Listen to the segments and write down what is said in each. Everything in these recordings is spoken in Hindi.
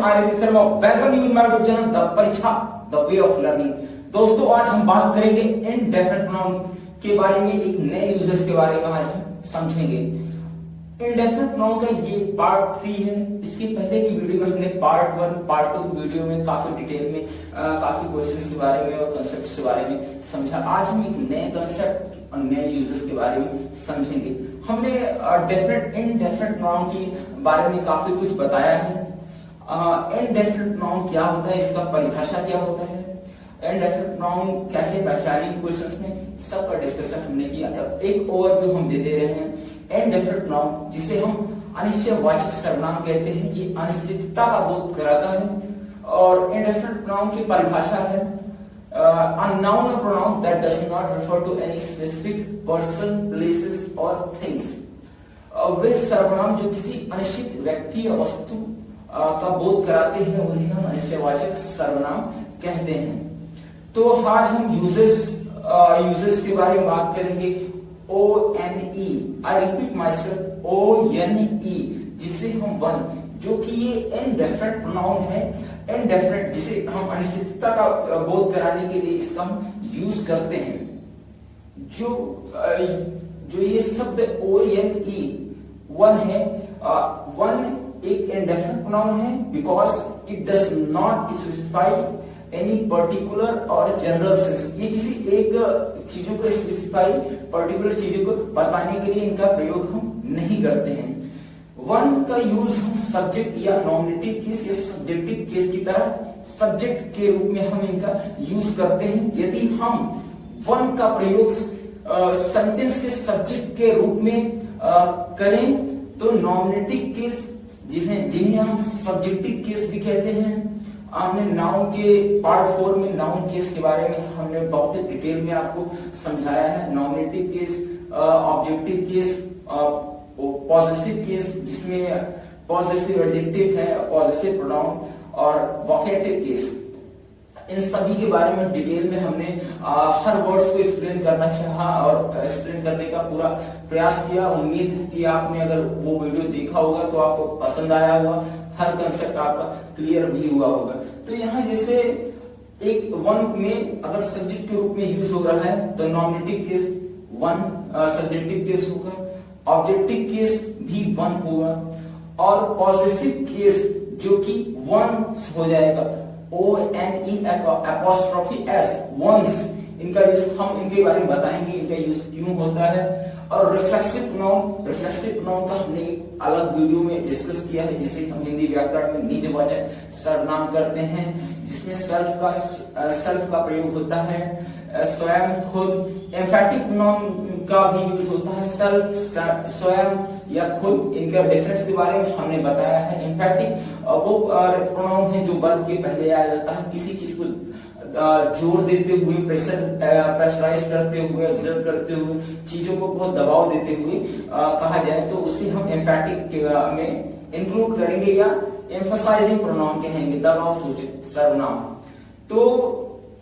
Aarti Sharma, welcome you in my YouTube channel the परीक्षा द वे ऑफ लर्निंग। दोस्तों आज हम बात करेंगे इनडेफिनिट प्रोनाउन के बारे में, एक नए यूजर्स के बारे में आज हम समझेंगे। इनडेफिनिट प्रोनाउन का ये पार्ट 3 है। इसके पहले की वीडियो में हमने पार्ट 1 पार्ट 2 की वीडियो में काफी डिटेल में काफी क्वेश्चंस के बारे में और कंसेप्ट्स के बारे में समझा। आज हम एक नए कंसेप्ट और नए यूजर्स के बारे में समझेंगे। हमने डेफिनेट इनडेफिनिट प्रोनाउन के बारे में काफी कुछ बताया है। इनडेफिनिट प्रोनाउन क्या होता है, इसका परिभाषा क्या होता है, इनडेफिनिट प्रोनाउन कैसे पहचानेंगे क्वेश्चंस में, सबका डिस्कशन हमने किया। एक ओवरव्यू हम दे दे रहे हैं। इनडेफिनिट प्रोनाउन जिसे हम अनिश्चयवाचक सर्वनाम कहते हैं, ये अनिश्चितता का बोध कराता है। और इनडेफिनिट प्रोनाउन की परिभाषा है a noun or pronoun that does not refer to any specific person, places or things। वे सर्वनाम जो किसी अनिश्चित व्यक्ति या वस्तु का बोध कराते हैं उन्हें हम अनिश्चयवाचक सर्वनाम कहते हैं। तो आज हम यूजेस के बारे में बात करेंगे। ONE, I repeat my self, ONE, जिसे हम वन, जो कि ये इनडेफिनिट प्रोनाउन है। इनडेफिनिट जिसे हम अनिश्चितता का बोध कराने के लिए इसका हम यूज करते हैं। जो ये शब्द ONE वन है, वन एक इनडेफिनिट प्रोनाउन है because it does not specify any particular और जनरल सेंस। ये किसी एक चीजों को स्पेसिफाई, पर्टिकुलर चीजों को बताने के लिए इनका प्रयोग हम नहीं करते हैं। वन का यूज हम सब्जेक्ट या नॉमिनेटिव केस या सब्जेक्टिव केस की तरह सब्जेक्ट के रूप में हम इनका यूज करते हैं। यदि हम वन का प्रयोग सेंटेंस के सब्जेक्ट के रूप में करें तो नॉमिनेटिव केस जिन्हें हम सब्जेक्टिव केस भी कहते हैं। हमने नाउन के पार्ट 4 में नाउन केस के बारे में हमने बहुत ही डिटेल में आपको समझाया है। Nominative case, objective case, possessive case जिसमें पॉजेसिव एडजेक्टिव है, पॉजेसिव प्रोनाउन और वोकेटिव केस, इन सभी के बारे में डिटेल में हमने हर वर्ड्स को एक्सप्लेन करना चाहा और एक्सप्लेन करने का पूरा प्रयास किया। उम्मीद है कि आपने अगर वो वीडियो देखा होगा तो आपको पसंद आया होगा, हर कंसेप्ट आपका क्लियर भी हुआ होगा। तो यहाँ जैसे एक वन में अगर सब्जेक्ट के रूप में यूज हो रहा है तो nominative case one subjective case होगा, ऑब्जेक्टिव केस भी वन होगा और पॉसेसिव केस जो कि वंस हो जाएगा, ONE apostrophe S, वंस। इनका यूज हम इनके बारे में बताएंगे, इनका यूज क्यों होता है। और रिफ्लेक्सिव प्रोनाउन का हमने एक अलग वीडियो में डिस्कस किया है, जिसे हम हिंदी व्याकरण में निजवाचक सर्वनाम करते हैं, जिसमें सेल्फ का प्रयोग होता है, स्वयं, खुद। एम्फैटिक प्रोनाउन का भी यूज होता है, सेल्फ, स्वयं या खुद। इनके डिफरेंस के बारे में हमने बताया है। एम्फैटिक वो प्रोनाउन है जो वर्ब के पहले आ जाता है, किसी चीज को जोर देते हुए, प्रेशराइज करते हुए, एक्सर्ट करते हुए, चीजों को बहुत दबाव देते हुए कहा जाए तो उसे हम एम्फैटिक में इंक्लूड करेंगे या एम्फसाइजिंग प्रोनाउन कहेंगे, दबाव सूचक सर्वनाम। तो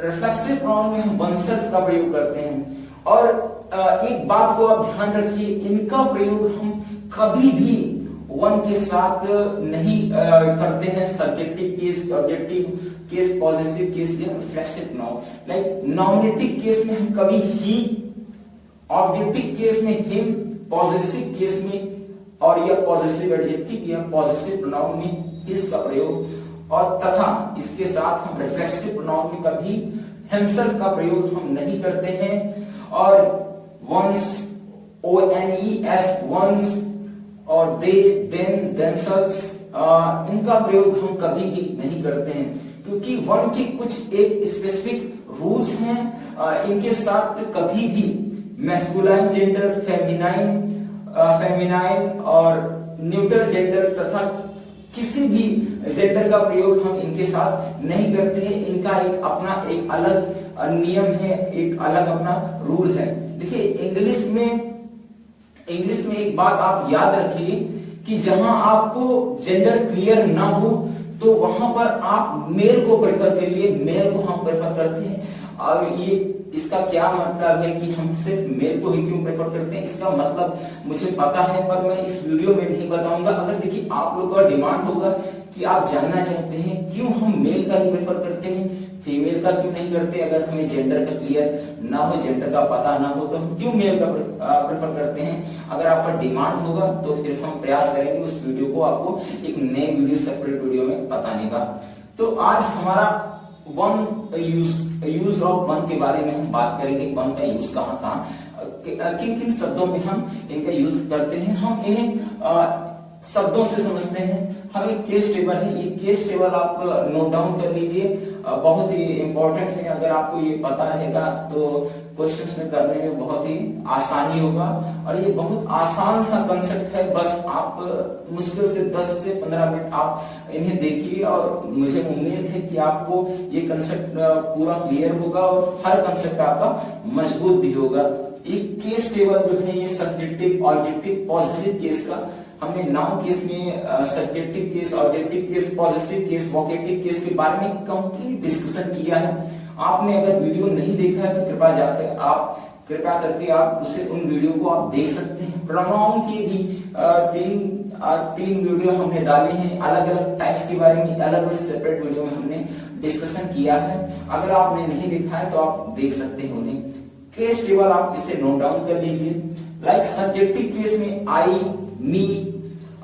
रिफ्लेक्सिव प्रोनाउन में हम वनसेल्फ का प्रयोग करते हैं। और एक बात को आप ध्यान रखिए, इनका प्रयोग हम कभी भी वन के साथ नहीं करते हैं। Subjective case, objective case, possessive case या reflexive pronoun. Like nominative case में हम कभी ही, ऑब्जेक्टिव केस में हिम, पॉजेसिव केस में और या पॉजेसिव एडजेक्टिव या पॉजेसिव प्रोनाउन में हिज का प्रयोग, और तथा इसके साथ हम रिफ्लेक्सिव प्रोनाउन में कभी हिमसेल्फ का प्रयोग हम नहीं करते हैं। और वंस, ONES, वंस, और दे, देम, देमसेल्व्स, इनका प्रयोग हम कभी भी नहीं करते हैं, क्योंकि वन के कुछ एक स्पेसिफिक रूल्स हैं। इनके साथ कभी भी मैस्कुलाइन जेंडर, फेमिनाइन और न्यूट्रल जेंडर तथा किसी भी जेंडर का प्रयोग हम इनके साथ नहीं करते हैं। इनका एक अपना एक अलग नियम है, एक अलग अपना रूल है। देखिए इंग्लिश में एक बात आप याद रखिए कि जहां आपको जेंडर क्लियर ना हो तो वहां पर आप मेल को प्रेफर करिए, मेल को हम प्रेफर करते हैं। और ये इसका क्या मतलब है कि हम सिर्फ मेल को ही क्यों प्रेफर करते हैं, इसका मतलब मुझे पता है, पर मैं इस वीडियो में नहीं बताऊंगा। अगर देखिए आप लोगों का डिमांड होगा कि आप जानना चाहते हैं क्यों हम मेल का ही प्रेफर करते हैं, फीमेल का क्यों नहीं करते, अगर हमें जेंडर का क्लियर ना हो, जेंडर का पता ना हो, तो हम क्यों मेल का प्रेफर करते हैं, अगर आपका डिमांड होगा तो फिर हम प्रयास करेंगे उस वीडियो को आपको एक नए वीडियो, सेपरेट वीडियो में बताने का। तो आज हमारा वन यूज ऑफ वन के बारे में हम बात करेंगे। वन का यूज कहाँ किन किन शब्दों में हम इनका यूज करते हैं, हम इन्हें शब्दों से समझते हैं। हम एक केस टेबल है, ये केस टेबल आप नोट डाउन कर लीजिए, बहुत ही इंपॉर्टेंट है। अगर आपको ये पता रहेगा तो क्वेश्चंस में करने में बहुत ही आसानी होगा। और ये बहुत आसान सा कंसेप्ट है, बस आप मुश्किल से 10 से 15 मिनट आप इन्हें देखिए और मुझे उम्मीद है कि आपको ये कंसेप्ट पूरा क्लियर होगा और हर कंसेप्ट आपका मजबूत भी होगा। एक केस टेबल जो है ये सब्जेक्टिव, ऑब्जेक्टिव, पॉजिटिव केस का, हमने नाउन केस में subjective case, objective case, positive case, vocative case के बारे में कंप्लीट डिस्कशन किया है। आपने अगर वीडियो नहीं देखा है तो कृपया करके आप उसे उन वीडियो को आप देख सकते हैं। प्रोनाउन की भी तीन वीडियो हमने डाले हैं, अलग अलग टाइप्स के बारे में अलग अलग सेपरेट वीडियो में हमने डिस्कशन किया है। अगर आपने नहीं देखा है तो आप देख सकते हैं उन्हें। केस टेबल आप इसे नोट डाउन कर लीजिए। लाइक सब्जेक्टिव केस में I, me,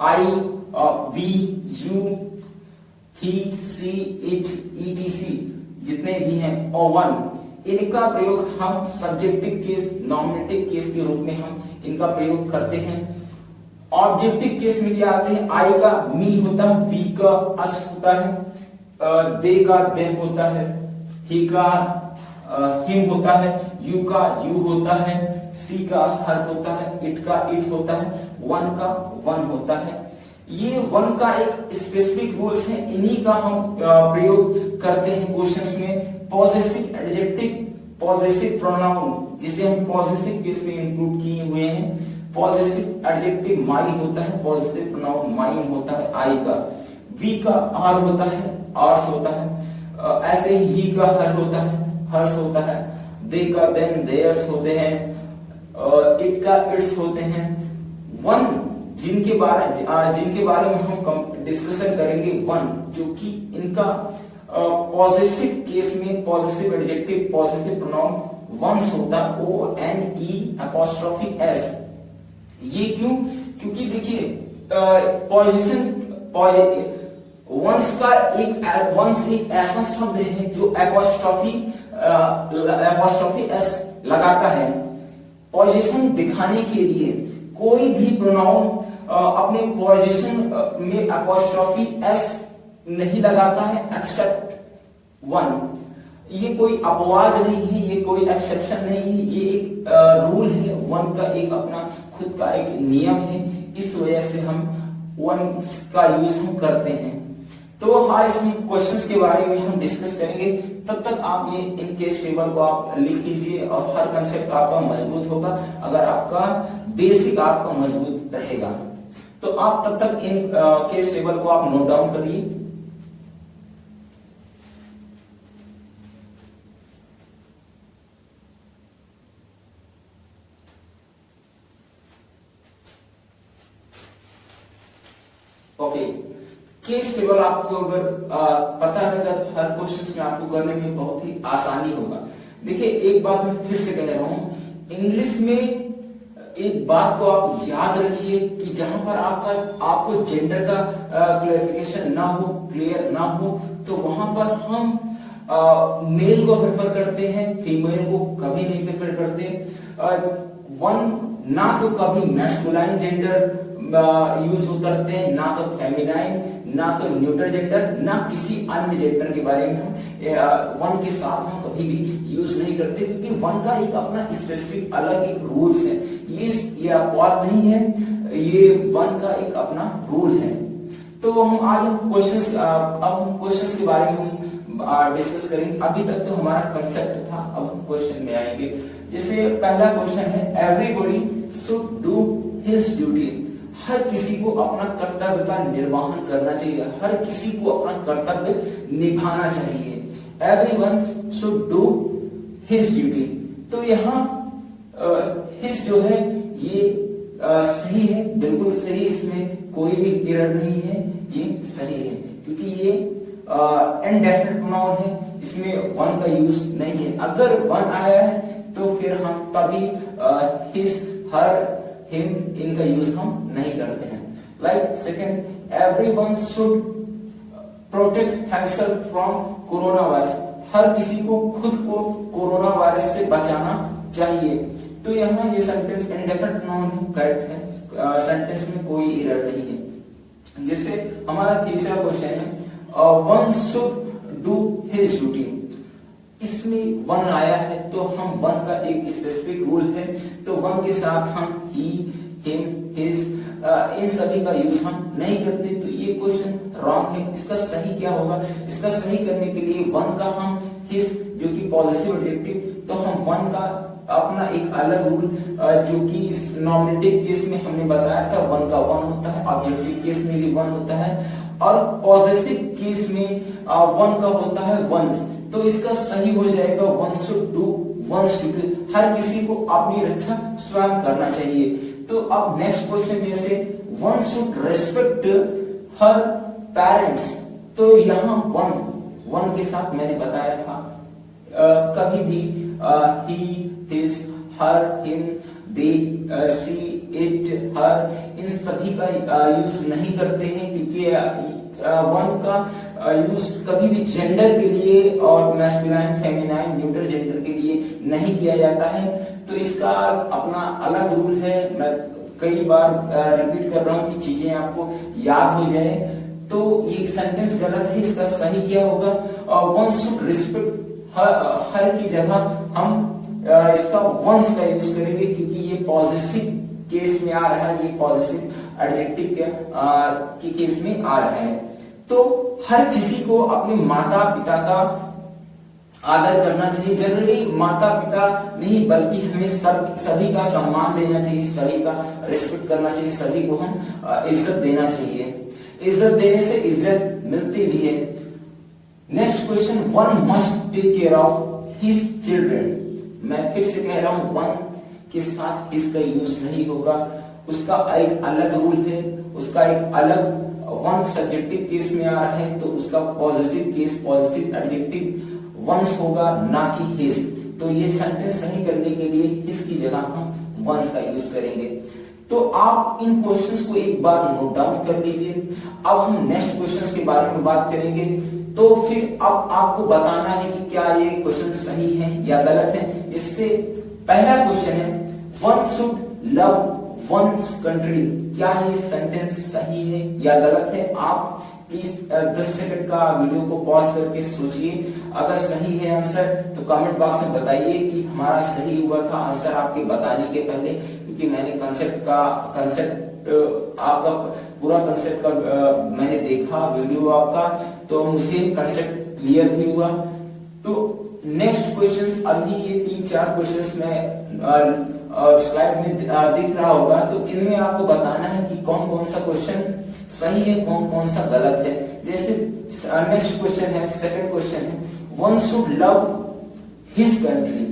I, we, you, he, she, it, ETC जितने भी हैं और वन, इनका प्रयोग हम सब्जेक्टिव केस, नॉमिनेटिव केस के रूप में हम इनका प्रयोग करते हैं। ऑब्जेक्टिव केस में क्या आते हैं, आई का मी होता है, वी का अस होता है, दे का देम होता है, ही का हिम होता है, यू का यू होता है, सी का हर होता है, इट का इट होता है, वन का वन होता है। ये वन का एक स्पेसिफिक रूल्स है, इन्हीं का हम प्रयोग करते हैं क्वेश्चंस में। पॉजेसिव एडजेक्टिव, पॉजेसिव प्रोनाउन जिसे हम पॉजेसिव केस में इंक्लूड किए हुए हैं। पॉजेसिव एडजेक्टिव माई होता है, पॉजेसिव प्रोनाउन माइन होता है आई का। वी का आर होता है, आर्स होता है। ऐसे ही का हर होता है, हर्ष होता है। दे का देम देयर्स होते हैं, इट का इट्स होते हैं। वन जिनके बारे में हम डिस्कशन करेंगे, वन जो कि इनका पॉजेसिव केस में possessive adjective, possessive pronoun one's होता है, O N E apostrophe S. ये क्यों? क्योंकि देखिए पॉजिशन वंस एक ऐसा शब्द है जो अपॉस्ट्रोफी एस लगाता है। पोजीशन दिखाने के लिए कोई भी प्रोनाउन अपने पोजीशन में अपॉस्ट्रोफी एस नहीं लगाता है एक्सेप्ट वन। ये कोई अपवाद नहीं है, ये कोई एक्सेप्शन नहीं है, ये एक रूल है, वन का एक अपना खुद का एक नियम है। इस वजह से हम वन का यूज हम करते हैं। तो आज हम क्वेश्चंस के बारे में हम डिस्कस करेंगे। तब तक आप ये इन केस टेबल को आप लिख लीजिए और हर कंसेप्ट आपका मजबूत होगा अगर आपका बेसिक आपका मजबूत रहेगा। तो आप तब तक इन केस टेबल को आप नोट डाउन करिए। ओके, केस टेबल आपको अगर पता रहेगा तो हर क्वेश्चन में आपको करने में बहुत ही आसानी होगा। देखिए एक बात मैं फिर से कह रहा हूं, इंग्लिश में एक बात को आप याद रखिए कि जहां पर आपको जेंडर का क्लैरिफिकेशन ना हो, क्लियर ना हो, तो वहां पर हम मेल को प्रेफर करते हैं, फीमेल को कभी नहीं प्रेफर करते। वन ना तो कभी मैस्कुलाइन जेंडर यूज करते हैं, ना तो फेमिनाइन, ना तो न्यूट्रल जेंडर, ना किसी अन्य जेंडर के बारे में हम वन के साथ हम कभी भी यूज नहीं करते, क्योंकि वन का एक अपना स्पेसिफिक अलग एक रूल्स है। ये अपवाद नहीं है, ये वन का एक अपना रूल है। तो हम आज हम क्वेश्चंस के बारे में हम डिस्कस करेंगे। अभी तक तो हमारा कंसेप्ट था, अब हम क्वेश्चन में आएंगे। जैसे पहला क्वेश्चन है, everybody should do his duty. हर किसी को अपना कर्तव्य का निर्वहन करना चाहिए, हर किसी को अपना कर्तव्य निभाना चाहिए। Everyone should do his duty. तो यहाँ हिज जो है ये सही है, बिल्कुल सही, इसमें कोई भी एरर नहीं है, ये सही है क्योंकि ये इनडेफिनिट प्रोनाउन है, इसमें वन का यूज नहीं है। अगर वन आया है तो फिर हम तभी हिज, हर, हिम, इनका यूज हम नहीं करते हैं। Like second, everyone should protect himself from corona virus, हर किसी को खुद को कोरोना वायरस से बचाना चाहिए। तो यहाँ ये सेंटेंस इंडेफिनिट प्रोनाउन है, करेक्ट है, सेंटेंस में कोई एरर नहीं है। जैसे हमारा तीसरा क्वेश्चन है, one should do his duty, इसमें वन आया है तो हम वन का एक स्पेसिफिक रूल है, तो वन के साथ हम ही, हिम, हिज, इन सभी का यूज हम नहीं करते, तो ये क्वेश्चन रॉन्ग है। इसका सही क्या होगा? इसका सही करने के लिए वन का हम हिज जो कि पॉजिटिव एडजेक्टिव, तो हम वन का अपना एक अलग रूल जो कि इस नॉमिनेटिव केस में हमने बताया था, वन का वन होता है, ऑब्जेक्टिव केस में भी वन होता है, और पॉजिटिव केस में वन का होता है वंस। तो इसका सही हो जाएगा one should do one's duty, हर किसी को अपनी रक्षा स्वयं करना चाहिए। तो अब नेक्स्ट क्वेश्चन जैसे one should respect her parents, तो यहाँ वन के साथ मैंने बताया था कभी भी he, his, her, him, they, she, it, her, इन सभी का यूज नहीं करते हैं क्योंकि वन का यूज कभी भी जेंडर के लिए और मैस्कुलाइन, फेमिनाइन, न्यूट्रल जेंडर के लिए नहीं किया जाता है। तो इसका अपना अलग रूल है, मैं कई बार रिपीट कर रहा हूं कि चीजें आपको याद हो जाए। तो ये सेंटेंस गलत है, इसका सही क्या होगा? वन शुड रिस्पेक्ट, हर की जगह हम इसका वंस का यूज करेंगे क्योंकि ये पॉजिटिव केस में आ रहा है, ये पॉजिटिव एडजेक्टिव के केस में आ रहा है। तो हर किसी को अपने माता पिता का आदर करना चाहिए, जनरली माता पिता नहीं बल्कि हमें सभी का सम्मान देना चाहिए, सभी का रिस्पेक्ट करना चाहिए, सभी को हम इज्जत देना चाहिए। इज्जत देने से इज्जत मिलती भी है। Next question, one must take care of his children, मैं फिर से कह रहा हूं वन के साथ इसका यूज नहीं होगा, उसका एक अलग रूल है, उसका एक अलग, वन सब्जेक्टिव केस में आ रहा है तो उसका positive case, positive adjective one's होगा, ना कि हिज। तो ये सेंटेंस सही करने के लिए हिज की जगह हम वंस का यूज करेंगे। तो आप इन क्वेश्चंस को एक बार नोट डाउन कर लीजिए। अब हम नेक्स्ट क्वेश्चंस के बारे में बात करेंगे, तो फिर अब आपको बताना है कि क्या ये क्वेश्चन सही है या गलत है। इससे पहला क्वेश्चन है, one should love one's country, क्या ये सेंटेंस सही है या गलत है? आप प्लीज 10 सेकंड का वीडियो को पॉज करके सोचिए। अगर सही है आंसर तो कमेंट बॉक्स में बताइए कि हमारा सही हुआ था आंसर आपके बताने के पहले, क्योंकि मैंने कंसेप्ट आपका पूरा कंसेप्ट का मैंने देखा वीडियो आपका, तो मुझे कंसेप्ट क्लियर भी हुआ। तो नेक्स्ट क्वेश्चंस, अभी ये 3-4 क्वेश्चंस में स्लाइड में दिख रहा होगा, तो इनमें आपको बताना है कि कौन कौन सा क्वेश्चन सही है, कौन कौन सा गलत है। जैसे नेक्स्ट क्वेश्चन है, सेकंड क्वेश्चन है, one should love his country,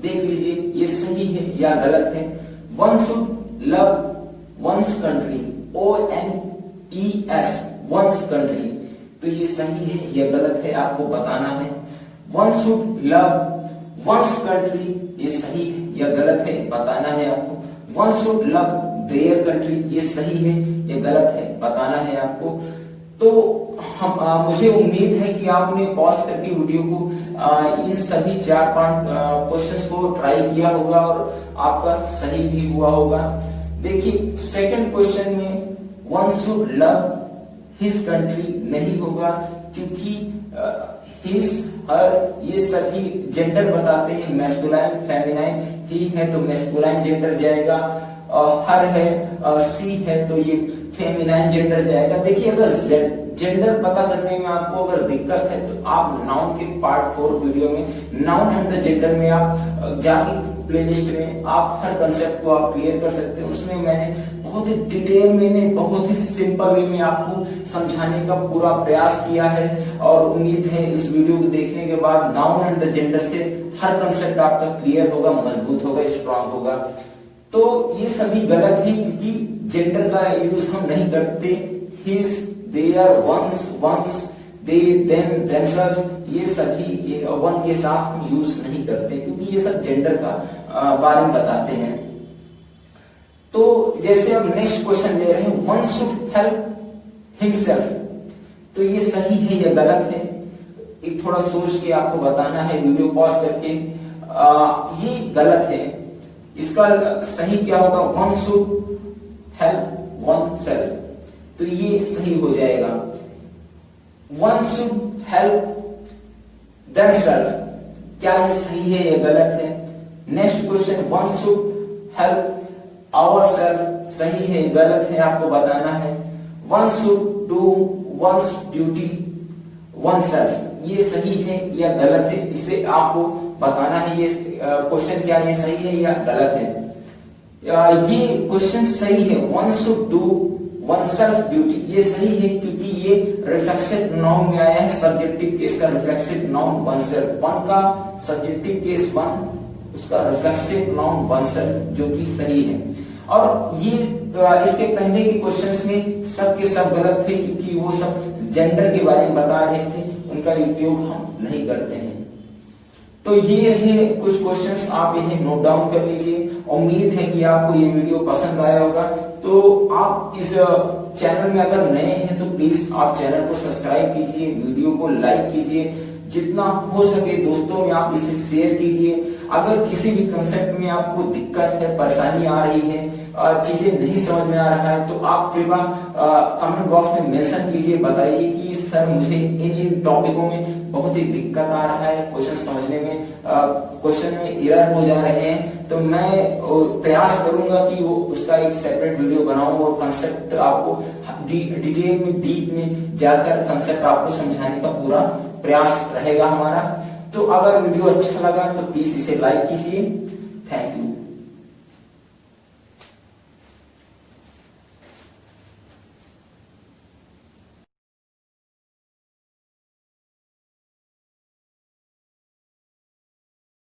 देख लीजिए ये सही है या गलत है। One should love one's country, ONES, one's country, तो ये सही है या गलत है आपको बताना है। One should love one's country, ये सही है या गलत है बताना है आपको। One should love their country, ये सही है या गलत है बताना है आपको। तो मुझे उम्मीद है कि आपने पॉज करके वीडियो को इन सभी 4-5 क्वेश्चंस को ट्राई किया होगा और आपका सही भी हुआ होगा। देखिए सेकंड क्वेश्चन में one should love his country नहीं होगा, क्योंकि हिज, हर, ये सभी जेंडर बताते हैं, मैस्कुलाइन, फेमिनाइन, ही है तो मैस्कुलाइन जेंडर जाएगा, हर है, सी है तो ये फेमिनाइन जेंडर जाएगा। देखिए अगर जेंडर पता करने में आपको अगर दिक्कत है तो आप नाउन के पार्ट 4 वीडियो में नाउन एंड द जेंडर में आप जाके प्लेलिस्ट में आप हर कंसेप्ट को आप क्लियर कर सकते हैं। उसमें मैंने बहुत ही डिटेल में बहुत ही सिंपल वे में आपको समझाने का पूरा प्रयास किया है। और उम्मीद है इस वीडियो को देखने के बाद नाउन एंड द जेंडर से हर कंसेप्ट आपका क्लियर होगा, मजबूत होगा, स्ट्रांग होगा। तो ये सभी गलत है क्योंकि जेंडर का यूज हम नहीं करते। His, their, one's, they, them, themselves, ये सभी वन के साथ हम यूज नहीं करते क्योंकि ये सब जेंडर का बारे में बताते हैं। तो जैसे अब नेक्स्ट क्वेश्चन ले रहे हैं, वन शुड हेल्प हिमसेल्फ, तो ये सही है या गलत है? एक थोड़ा सोच के आपको बताना है, वीडियो पॉज करके। ये गलत है। इसका सही क्या होगा? One should help one self, तो ये सही हो जाएगा। वन शुड हेल्प देमसेल्फ, क्या ये सही है या गलत है? Next question, one should help ourselves, सही है गलत है आपको बताना है। One should do one's duty oneself, ये सही है या गलत है, इसे आपको बताना है। ये क्वेश्चन क्या ये सही है या गलत है? ये क्वेश्चन सही है। One should do one self duty, ये सही है क्योंकि ये रिफ्लेक्सिव नाउन में आया है। सब्जेक्टिव केस का reflexive noun one self, one का सब्जेक्टिव केस वन, उसका रिफ्लेक्सिव नाउन वन सेल्फ, जो कि सही है। और ये इसके पहले के क्वेश्चंस में सब के सब गलत थे क्योंकि वो सब जेंडर के बारे में बता रहे थे, उनका उपयोग हम नहीं करते हैं। तो ये रहे कुछ क्वेश्चंस, आप इन्हें नोट डाउन कर लीजिए। उम्मीद है कि आपको ये वीडियो पसंद आया होगा। तो आप इस चैनल में अगर नए हैं तो प्लीज आप चैनल को सब्सक्राइब कीजिए, वीडियो को लाइक कीजिए, जितना हो सके दोस्तों में आप इसे शेयर कीजिए। अगर किसी भी कंसेप्ट में आपको दिक्कत है, परेशानी आ रही है, चीजें नहीं समझ में आ रहा है, तो आप कृपया कमेंट बॉक्स में मेंशन कीजिए, बताइए कि सर मुझे इन टॉपिकों में बहुत ही दिक्कत आ रहा है, क्वेश्चन समझने में, क्वेश्चन में एरर हो जा रहे हैं। तो मैं प्रयास करूंगा कि वो उसका एक सेपरेट वीडियो बनाऊं और कंसेप्ट आपको डिटेल में, डीप में जाकर कंसेप्ट आपको समझाने का पूरा प्रयास रहेगा हमारा। तो अगर वीडियो अच्छा लगा तो प्लीज इसे लाइक कीजिए।